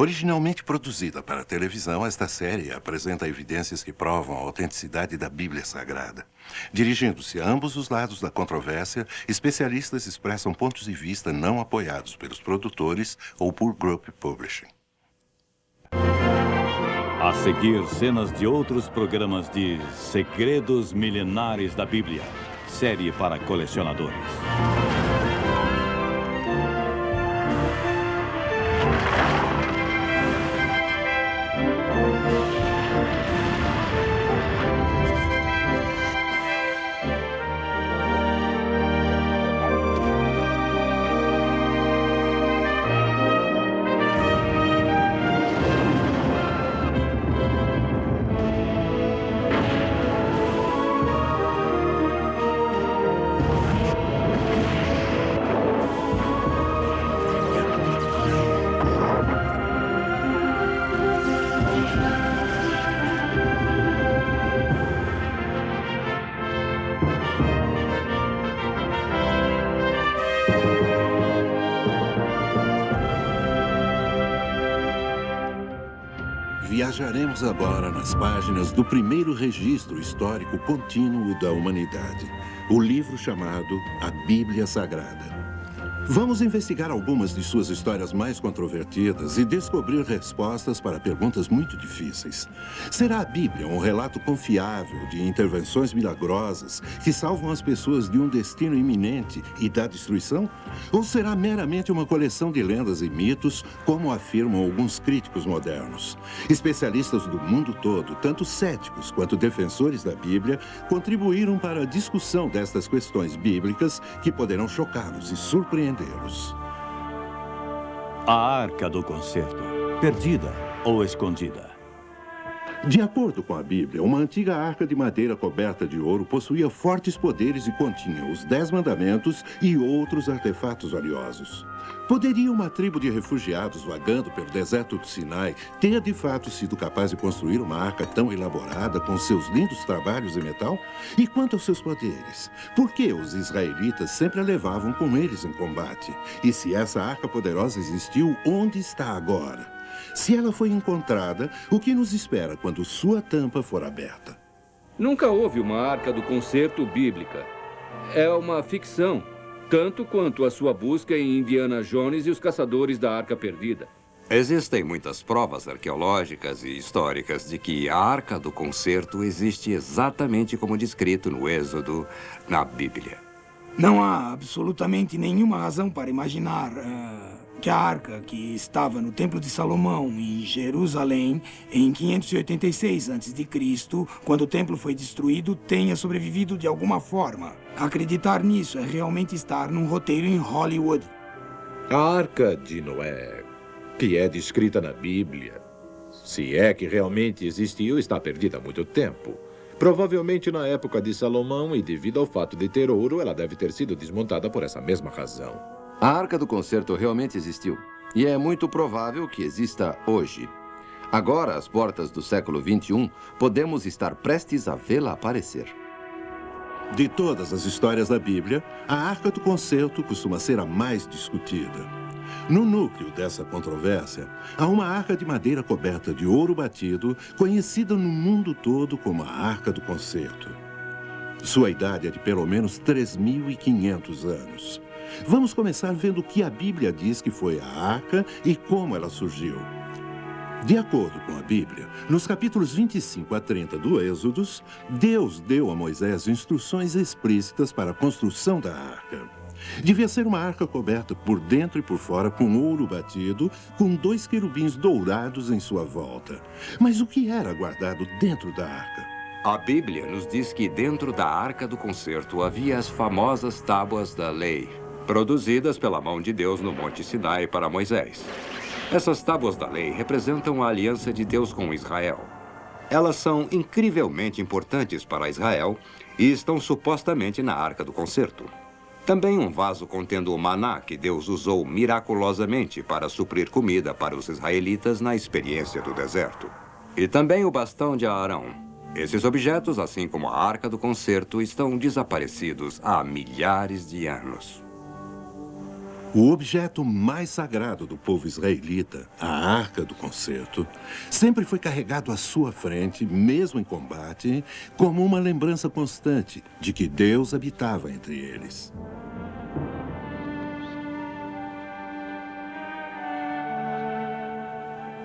Originalmente produzida para a televisão, esta série apresenta evidências que provam a autenticidade da Bíblia Sagrada. Dirigindo-se a ambos os lados da controvérsia, especialistas expressam pontos de vista não apoiados pelos produtores ou por Group Publishing. A seguir, cenas de outros programas de Segredos Milenares da Bíblia, série para colecionadores. Viajaremos agora nas páginas do primeiro registro histórico contínuo da humanidade, o livro chamado A Bíblia Sagrada. Vamos investigar algumas de suas histórias mais controvertidas e descobrir respostas para perguntas muito difíceis. Será a Bíblia um relato confiável de intervenções milagrosas que salvam as pessoas de um destino iminente e da destruição? Ou será meramente uma coleção de lendas e mitos, como afirmam alguns críticos modernos? Especialistas do mundo todo, tanto céticos quanto defensores da Bíblia, contribuíram para a discussão destas questões bíblicas que poderão chocá-los e surpreendê-los. A Arca do Concerto, perdida ou escondida? De acordo com a Bíblia, uma antiga arca de madeira coberta de ouro possuía fortes poderes e continha os 10 mandamentos e outros artefatos valiosos. Poderia uma tribo de refugiados vagando pelo deserto do Sinai ter de fato sido capaz de construir uma arca tão elaborada com seus lindos trabalhos em metal? E quanto aos seus poderes? Por que os israelitas sempre a levavam com eles em combate? E se essa arca poderosa existiu, onde está agora? Se ela foi encontrada, o que nos espera quando sua tampa for aberta? Nunca houve uma Arca do Concerto bíblica. É uma ficção, tanto quanto a sua busca em Indiana Jones e os Caçadores da Arca Perdida. Existem muitas provas arqueológicas e históricas de que a Arca do Concerto existe exatamente como descrito no Êxodo, na Bíblia. Não há absolutamente nenhuma razão para imaginar que a arca que estava no Templo de Salomão, em Jerusalém, em 586 a.C., quando o templo foi destruído, tenha sobrevivido de alguma forma. Acreditar nisso é realmente estar num roteiro em Hollywood. A Arca de Noé, que é descrita na Bíblia, se é que realmente existiu, está perdida há muito tempo. Provavelmente na época de Salomão, e devido ao fato de ter ouro, ela deve ter sido desmontada por essa mesma razão. A Arca do Concerto realmente existiu, e é muito provável que exista hoje. Agora, às portas do século XXI, podemos estar prestes a vê-la aparecer. De todas as histórias da Bíblia, a Arca do Concerto costuma ser a mais discutida. No núcleo dessa controvérsia, há uma arca de madeira coberta de ouro batido, conhecida no mundo todo como a Arca do Concerto. Sua idade é de pelo menos 3.500 anos. Vamos começar vendo o que a Bíblia diz que foi a arca e como ela surgiu. De acordo com a Bíblia, nos capítulos 25 a 30 do Êxodos, Deus deu a Moisés instruções explícitas para a construção da arca. Devia ser uma arca coberta por dentro e por fora com ouro batido, com 2 querubins dourados em sua volta. Mas o que era guardado dentro da arca? A Bíblia nos diz que dentro da Arca do Concerto havia as famosas Tábuas da Lei, produzidas pela mão de Deus no Monte Sinai para Moisés. Essas Tábuas da Lei representam a aliança de Deus com Israel. Elas são incrivelmente importantes para Israel e estão supostamente na Arca do Concerto. Também um vaso contendo o maná que Deus usou miraculosamente para suprir comida para os israelitas na experiência do deserto. E também o bastão de Arão. Esses objetos, assim como a Arca do Concerto, estão desaparecidos há milhares de anos. O objeto mais sagrado do povo israelita, a Arca do Concerto, sempre foi carregado à sua frente, mesmo em combate, como uma lembrança constante de que Deus habitava entre eles.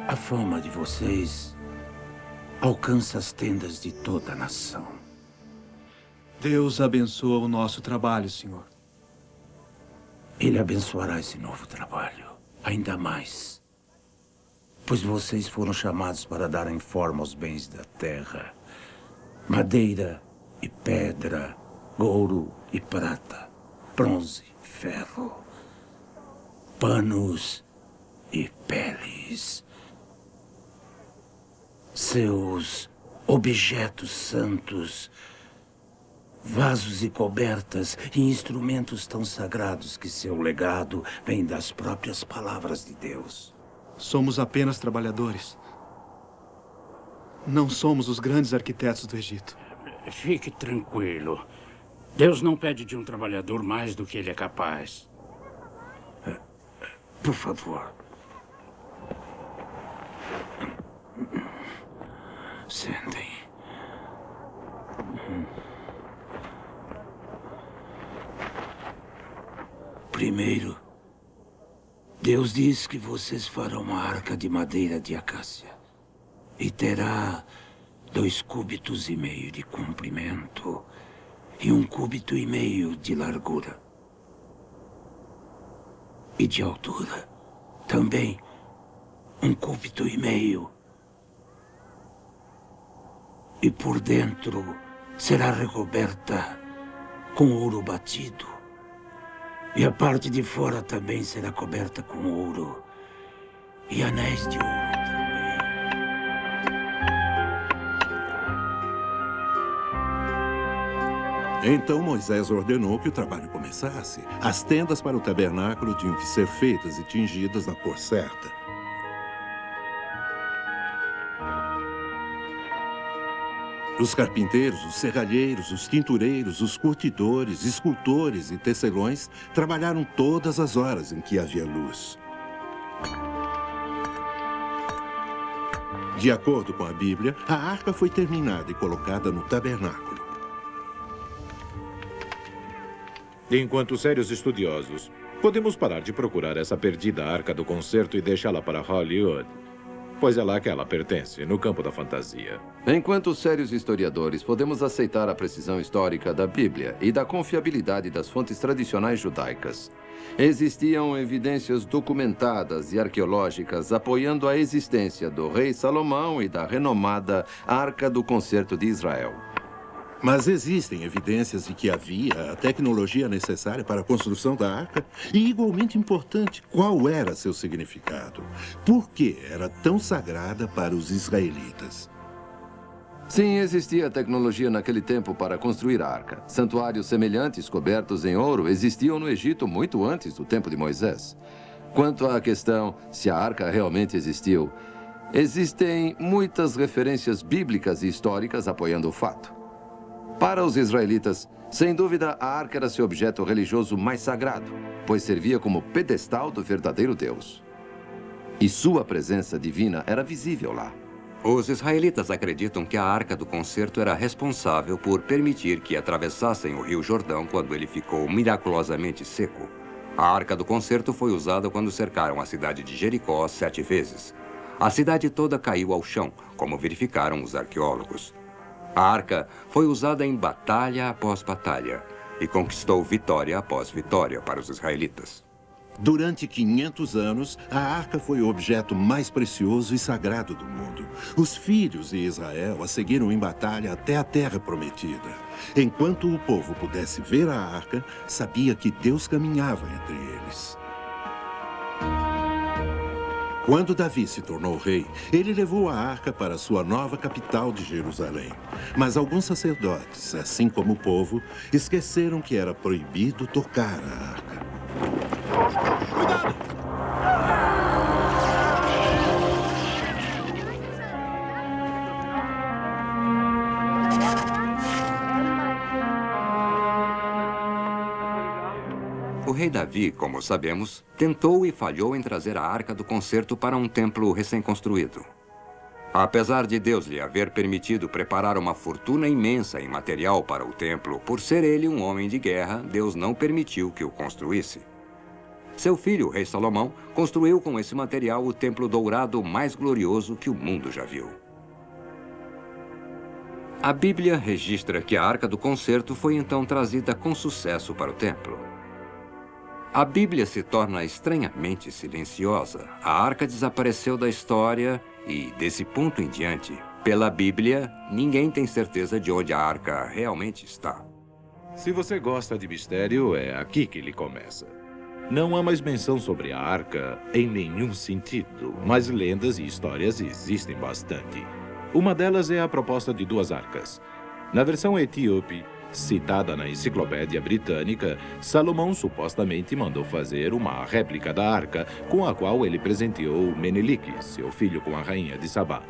A fama de vocês alcança as tendas de toda a nação. Deus abençoa o nosso trabalho, Senhor. Ele abençoará esse novo trabalho, ainda mais. Pois vocês foram chamados para darem forma aos bens da terra. Madeira e pedra, ouro e prata, bronze e ferro, panos e peles. Seus objetos santos, vasos e cobertas e instrumentos tão sagrados que seu legado vem das próprias palavras de Deus. Somos apenas trabalhadores. Não somos os grandes arquitetos do Egito. Fique tranquilo. Deus não pede de um trabalhador mais do que ele é capaz. Por favor. Sentem. Primeiro, Deus diz que vocês farão uma arca de madeira de acácia e terá 2,5 cúbitos de comprimento e 1,5 cúbito de largura. E de altura, também 1,5 cúbito. E por dentro será recoberta com ouro batido. E a parte de fora também será coberta com ouro. E anéis de ouro também. Então Moisés ordenou que o trabalho começasse. As tendas para o tabernáculo tinham que ser feitas e tingidas na cor certa. Os carpinteiros, os serralheiros, os tintureiros, os curtidores, escultores e tecelões trabalharam todas as horas em que havia luz. De acordo com a Bíblia, a arca foi terminada e colocada no tabernáculo. Enquanto sérios estudiosos, podemos parar de procurar essa perdida Arca do Concerto e deixá-la para Hollywood, pois é lá que ela pertence, no campo da fantasia. Enquanto sérios historiadores, podemos aceitar a precisão histórica da Bíblia e da confiabilidade das fontes tradicionais judaicas. Existiam evidências documentadas e arqueológicas apoiando a existência do rei Salomão e da renomada Arca do Concerto de Israel. Mas existem evidências de que havia a tecnologia necessária para a construção da arca e, igualmente importante, qual era seu significado? Por que era tão sagrada para os israelitas? Sim, existia tecnologia naquele tempo para construir a arca. Santuários semelhantes cobertos em ouro existiam no Egito muito antes do tempo de Moisés. Quanto à questão se a arca realmente existiu, existem muitas referências bíblicas e históricas apoiando o fato. Para os israelitas, sem dúvida, a arca era seu objeto religioso mais sagrado, pois servia como pedestal do verdadeiro Deus. E sua presença divina era visível lá. Os israelitas acreditam que a Arca do Concerto era responsável por permitir que atravessassem o Rio Jordão quando ele ficou miraculosamente seco. A Arca do Concerto foi usada quando cercaram a cidade de Jericó 7 vezes. A cidade toda caiu ao chão, como verificaram os arqueólogos. A arca foi usada em batalha após batalha e conquistou vitória após vitória para os israelitas. Durante 500 anos, a arca foi o objeto mais precioso e sagrado do mundo. Os filhos de Israel a seguiram em batalha até a terra prometida. Enquanto o povo pudesse ver a arca, sabia que Deus caminhava entre eles. Quando Davi se tornou rei, ele levou a arca para sua nova capital de Jerusalém. Mas alguns sacerdotes, assim como o povo, esqueceram que era proibido tocar a arca. Cuidado! O rei Davi, como sabemos, tentou e falhou em trazer a Arca do Concerto para um templo recém-construído. Apesar de Deus lhe haver permitido preparar uma fortuna imensa em material para o templo, por ser ele um homem de guerra, Deus não permitiu que o construísse. Seu filho, o rei Salomão, construiu com esse material o templo dourado mais glorioso que o mundo já viu. A Bíblia registra que a Arca do Concerto foi então trazida com sucesso para o templo. A Bíblia se torna estranhamente silenciosa. A Arca desapareceu da história e, desse ponto em diante, pela Bíblia, ninguém tem certeza de onde a Arca realmente está. Se você gosta de mistério, é aqui que ele começa. Não há mais menção sobre a Arca em nenhum sentido, mas lendas e histórias existem bastante. Uma delas é a proposta de 2 arcas. Na versão etíope, citada na Enciclopédia Britânica, Salomão supostamente mandou fazer uma réplica da arca, com a qual ele presenteou Menelik, seu filho, com a rainha de Sabá.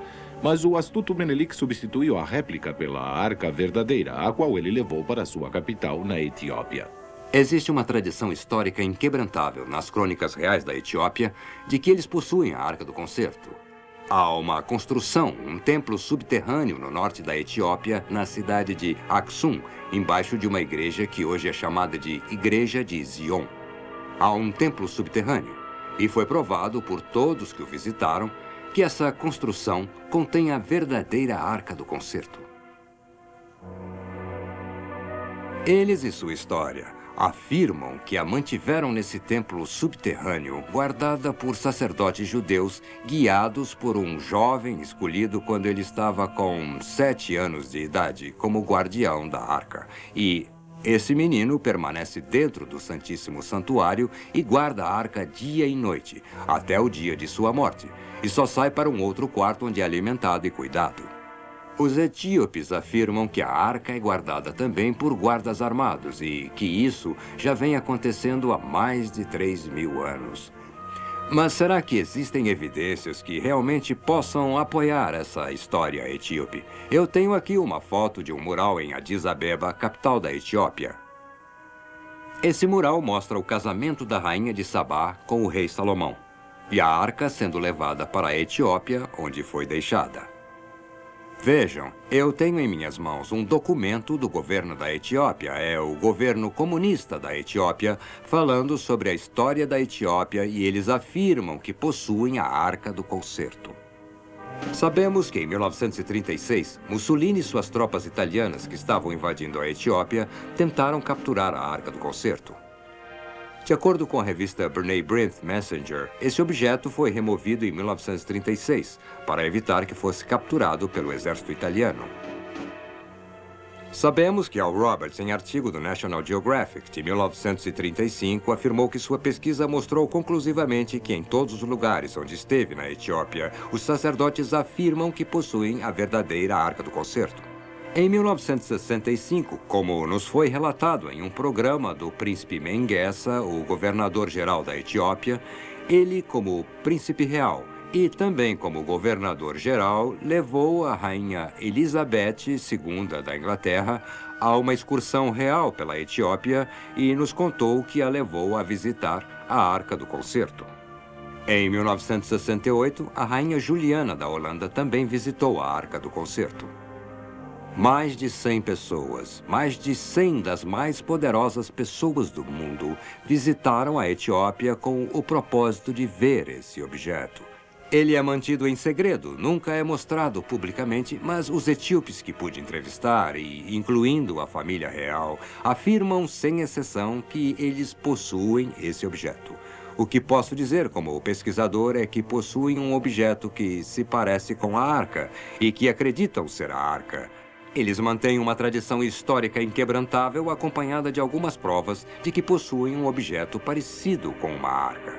Mas o astuto Menelik substituiu a réplica pela arca verdadeira, a qual ele levou para sua capital, na Etiópia. Existe uma tradição histórica inquebrantável nas crônicas reais da Etiópia de que eles possuem a Arca do Concerto. Há uma construção, um templo subterrâneo no norte da Etiópia, na cidade de Aksum, embaixo de uma igreja que hoje é chamada de Igreja de Zion. Há um templo subterrâneo, e foi provado por todos que o visitaram que essa construção contém a verdadeira Arca do Concerto. Eles e sua história afirmam que a mantiveram nesse templo subterrâneo, guardada por sacerdotes judeus, guiados por um jovem escolhido quando ele estava com 7 anos de idade, como guardião da arca. E esse menino permanece dentro do Santíssimo Santuário e guarda a arca dia e noite, até o dia de sua morte, e só sai para um outro quarto onde é alimentado e cuidado. Os etíopes afirmam que a arca é guardada também por guardas armados e que isso já vem acontecendo há mais de 3.000 anos. Mas será que existem evidências que realmente possam apoiar essa história etíope? Eu tenho aqui uma foto de um mural em Addis Abeba, capital da Etiópia. Esse mural mostra o casamento da rainha de Sabá com o rei Salomão e a arca sendo levada para a Etiópia, onde foi deixada. Vejam, eu tenho em minhas mãos um documento do governo da Etiópia, é o governo comunista da Etiópia, falando sobre a história da Etiópia, e eles afirmam que possuem a Arca do Concerto. Sabemos que em 1936, Mussolini e suas tropas italianas que estavam invadindo a Etiópia tentaram capturar a Arca do Concerto. De acordo com a revista Bernay Brinth Messenger, esse objeto foi removido em 1936 para evitar que fosse capturado pelo exército italiano. Sabemos que Al Roberts, em artigo do National Geographic de 1935, afirmou que sua pesquisa mostrou conclusivamente que em todos os lugares onde esteve na Etiópia, os sacerdotes afirmam que possuem a verdadeira Arca do Concerto. Em 1965, como nos foi relatado em um programa do príncipe Mengessa, o governador-geral da Etiópia, ele, como príncipe real e também como governador-geral, levou a rainha Elizabeth II da Inglaterra a uma excursão real pela Etiópia e nos contou que a levou a visitar a Arca do Concerto. Em 1968, a rainha Juliana da Holanda também visitou a Arca do Concerto. Mais de 100 pessoas, mais de 100 das mais poderosas pessoas do mundo, visitaram a Etiópia com o propósito de ver esse objeto. Ele é mantido em segredo, nunca é mostrado publicamente, mas os etíopes que pude entrevistar, e incluindo a família real, afirmam sem exceção que eles possuem esse objeto. O que posso dizer como pesquisador é que possuem um objeto que se parece com a arca e que acreditam ser a arca. Eles mantêm uma tradição histórica inquebrantável acompanhada de algumas provas de que possuem um objeto parecido com uma arca.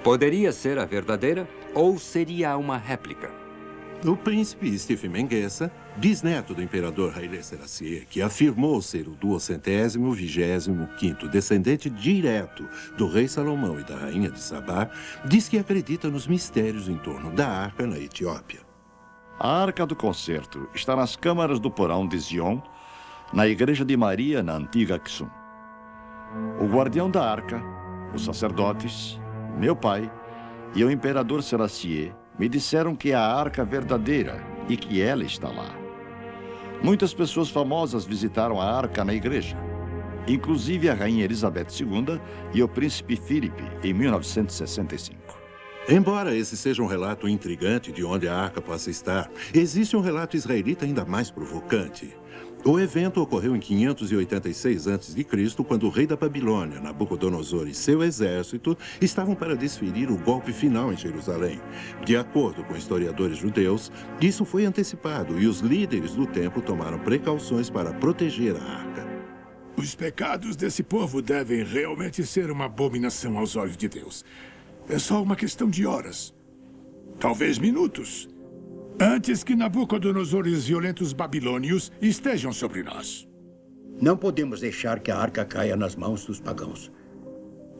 Poderia ser a verdadeira ou seria uma réplica? O príncipe Stephen Mengessa, bisneto do imperador Haile Selassie, que afirmou ser o 225º descendente direto do rei Salomão e da rainha de Sabá, diz que acredita nos mistérios em torno da arca na Etiópia. A Arca do Concerto está nas câmaras do porão de Zion, na Igreja de Maria, na antiga Aksum. o guardião da arca, os sacerdotes, meu pai e o imperador Selassie me disseram que é a arca verdadeira e que ela está lá. Muitas pessoas famosas visitaram a arca na igreja, inclusive a rainha Elizabeth II e o príncipe Philip, em 1965. Embora esse seja um relato intrigante de onde a arca possa estar, existe um relato israelita ainda mais provocante. O evento ocorreu em 586 a.C., quando o rei da Babilônia, Nabucodonosor, e seu exército estavam para desferir o golpe final em Jerusalém. De acordo com historiadores judeus, isso foi antecipado e os líderes do templo tomaram precauções para proteger a arca. Os pecados desse povo devem realmente ser uma abominação aos olhos de Deus. É só uma questão de horas, talvez minutos, antes que Nabucodonosor e os violentos babilônios estejam sobre nós. Não podemos deixar que a arca caia nas mãos dos pagãos.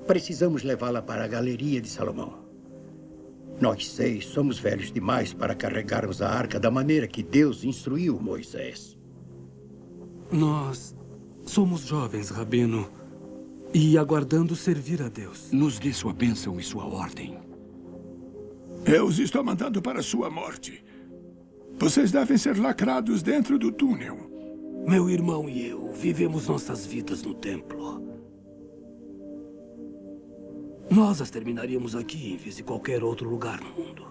Precisamos levá-la para a galeria de Salomão. Nós 6 somos velhos demais para carregarmos a arca da maneira que Deus instruiu Moisés. Nós somos jovens, Rabino, e aguardando servir a Deus. Nos dê sua bênção e sua ordem. Eu os estou mandando para a sua morte. Vocês devem ser lacrados dentro do túnel. Meu irmão e eu vivemos nossas vidas no templo. Nós as terminaríamos aqui em vez de qualquer outro lugar no mundo.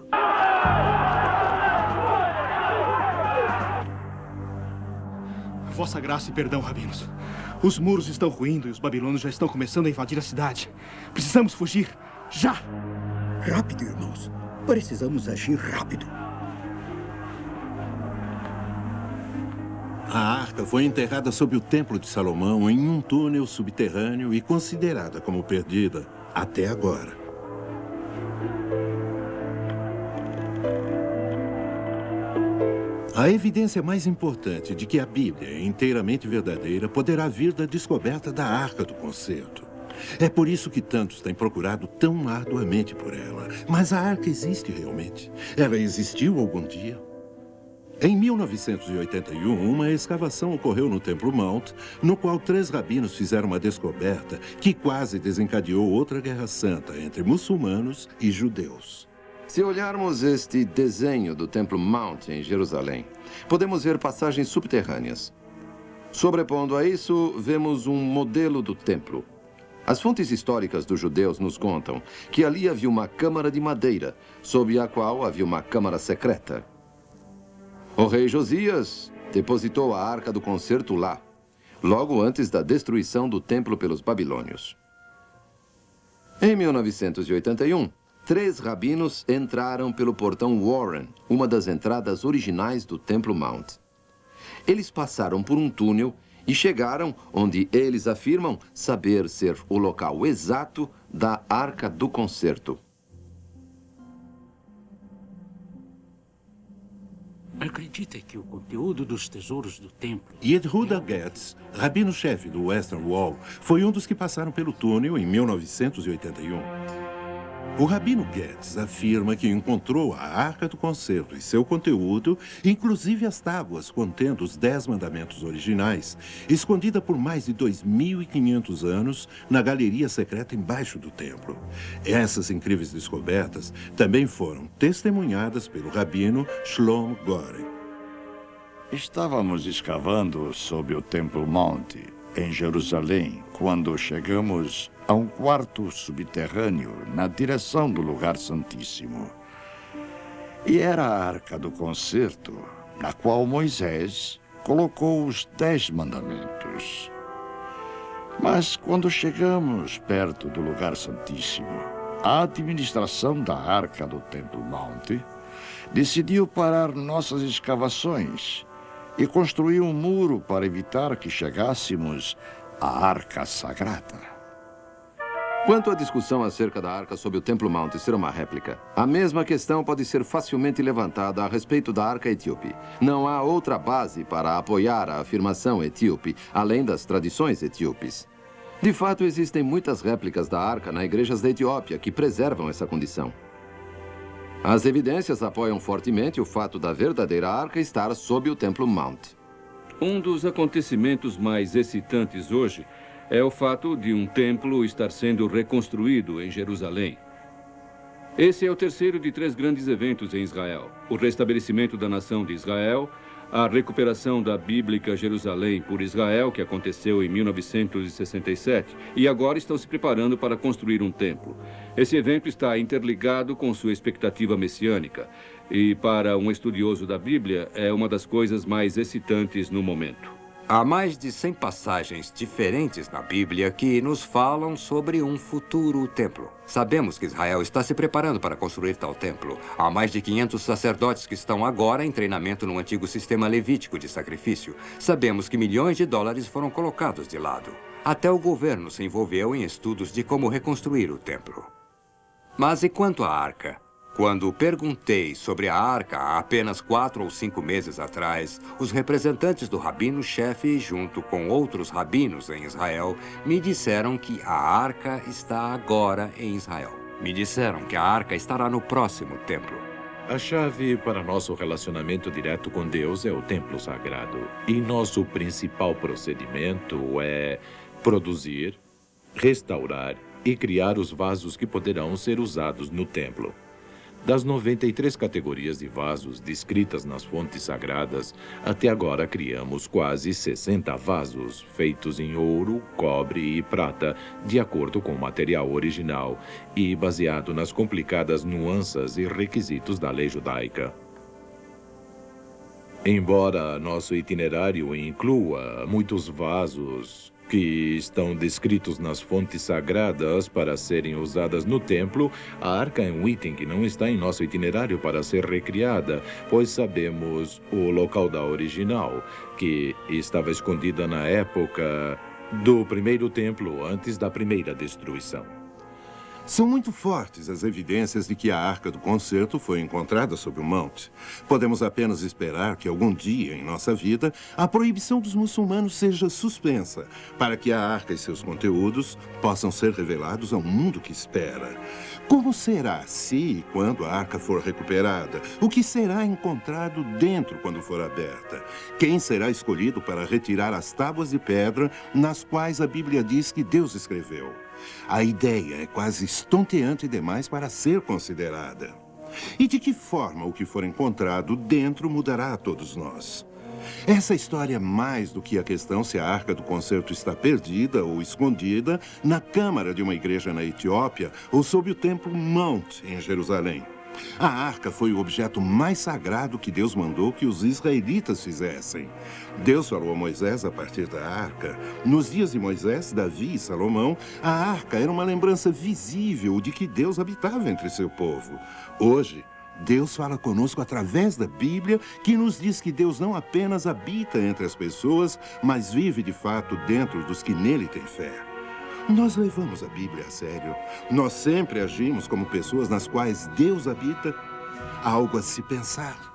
Vossa graça e perdão, rabinos. Os muros estão ruindo e os babilônios já estão começando a invadir a cidade. Precisamos fugir, já! Rápido, irmãos. Precisamos agir rápido. A arca foi enterrada sob o Templo de Salomão em um túnel subterrâneo e considerada como perdida até agora. A evidência mais importante de que a Bíblia é inteiramente verdadeira poderá vir da descoberta da Arca do Concerto. É por isso que tantos têm procurado tão arduamente por ela. Mas a arca existe realmente? Ela existiu algum dia? Em 1981, uma escavação ocorreu no Templo Mount, no qual 3 rabinos fizeram uma descoberta que quase desencadeou outra guerra santa entre muçulmanos e judeus. Se olharmos este desenho do Templo Mount em Jerusalém, podemos ver passagens subterrâneas. Sobrepondo a isso, vemos um modelo do templo. As fontes históricas dos judeus nos contam que ali havia uma câmara de madeira, sob a qual havia uma câmara secreta. O rei Josias depositou a Arca do Concerto lá, logo antes da destruição do templo pelos babilônios. Em 1981, 3 rabinos entraram pelo portão Warren, uma das entradas originais do Templo Mount. Eles passaram por um túnel e chegaram onde eles afirmam saber ser o local exato da Arca do Concerto. Acredita que o conteúdo dos tesouros do templo... Yehuda Getz, rabino-chefe do Western Wall, foi um dos que passaram pelo túnel em 1981. O rabino Getz afirma que encontrou a Arca do Concerto e seu conteúdo, inclusive as tábuas contendo os 10 mandamentos originais, escondida por mais de 2.500 anos na galeria secreta embaixo do templo. Essas incríveis descobertas também foram testemunhadas pelo rabino Shlomo Goren. Estávamos escavando sob o Templo Mount, em Jerusalém, quando chegamos a um quarto subterrâneo na direção do lugar santíssimo. E era a Arca do Concerto, na qual Moisés colocou os 10 mandamentos. Mas quando chegamos perto do lugar santíssimo, a administração da Arca do Templo Mount decidiu parar nossas escavações e construiu um muro para evitar que chegássemos à Arca Sagrada. Quanto à discussão acerca da arca sob o Templo Mount ser uma réplica, a mesma questão pode ser facilmente levantada a respeito da arca etíope. Não há outra base para apoiar a afirmação etíope, além das tradições etíopes. De fato, existem muitas réplicas da arca nas igrejas da Etiópia que preservam essa condição. As evidências apoiam fortemente o fato da verdadeira arca estar sob o Templo Mount. Um dos acontecimentos mais excitantes hoje é o fato de um templo estar sendo reconstruído em Jerusalém. Esse é o terceiro de 3 grandes eventos em Israel: o restabelecimento da nação de Israel, a recuperação da bíblica Jerusalém por Israel, que aconteceu em 1967, e agora estão se preparando para construir um templo. Esse evento está interligado com sua expectativa messiânica, e para um estudioso da Bíblia, é uma das coisas mais excitantes no momento. Há mais de 100 passagens diferentes na Bíblia que nos falam sobre um futuro templo. Sabemos que Israel está se preparando para construir tal templo. Há mais de 500 sacerdotes que estão agora em treinamento no antigo sistema levítico de sacrifício. Sabemos que milhões de dólares foram colocados de lado. Até o governo se envolveu em estudos de como reconstruir o templo. Mas e quanto à arca? Quando perguntei sobre a arca há apenas 4 ou 5 meses atrás, os representantes do rabino-chefe, junto com outros rabinos em Israel, me disseram que a arca está agora em Israel. Me disseram que a arca estará no próximo templo. A chave para nosso relacionamento direto com Deus é o templo sagrado. E nosso principal procedimento é produzir, restaurar e criar os vasos que poderão ser usados no templo. Das 93 categorias de vasos descritas nas fontes sagradas, até agora criamos quase 60 vasos, feitos em ouro, cobre e prata, de acordo com o material original e baseado nas complicadas nuances e requisitos da lei judaica. Embora nosso itinerário inclua muitos vasos que estão descritos nas fontes sagradas para serem usadas no templo, a arca é um item que não está em nosso itinerário para ser recriada, pois sabemos o local da original, que estava escondida na época do primeiro templo, antes da primeira destruição. São muito fortes as evidências de que a Arca do Concerto foi encontrada sob o monte. Podemos apenas esperar que algum dia em nossa vida a proibição dos muçulmanos seja suspensa, para que a Arca e seus conteúdos possam ser revelados ao mundo que espera. Como será se e quando a Arca for recuperada? O que será encontrado dentro quando for aberta? Quem será escolhido para retirar as tábuas de pedra nas quais a Bíblia diz que Deus escreveu? A ideia é quase estonteante demais para ser considerada. E de que forma o que for encontrado dentro mudará a todos nós? Essa história é mais do que a questão se a Arca do Concerto está perdida ou escondida na câmara de uma igreja na Etiópia ou sob o templo Mount, em Jerusalém. A arca foi o objeto mais sagrado que Deus mandou que os israelitas fizessem. Deus falou a Moisés a partir da arca. Nos dias de Moisés, Davi e Salomão, a arca era uma lembrança visível de que Deus habitava entre seu povo. Hoje, Deus fala conosco através da Bíblia, que nos diz que Deus não apenas habita entre as pessoas, mas vive de fato dentro dos que nele têm fé. Nós levamos a Bíblia a sério. Nós sempre agimos como pessoas nas quais Deus habita. Algo a se pensar.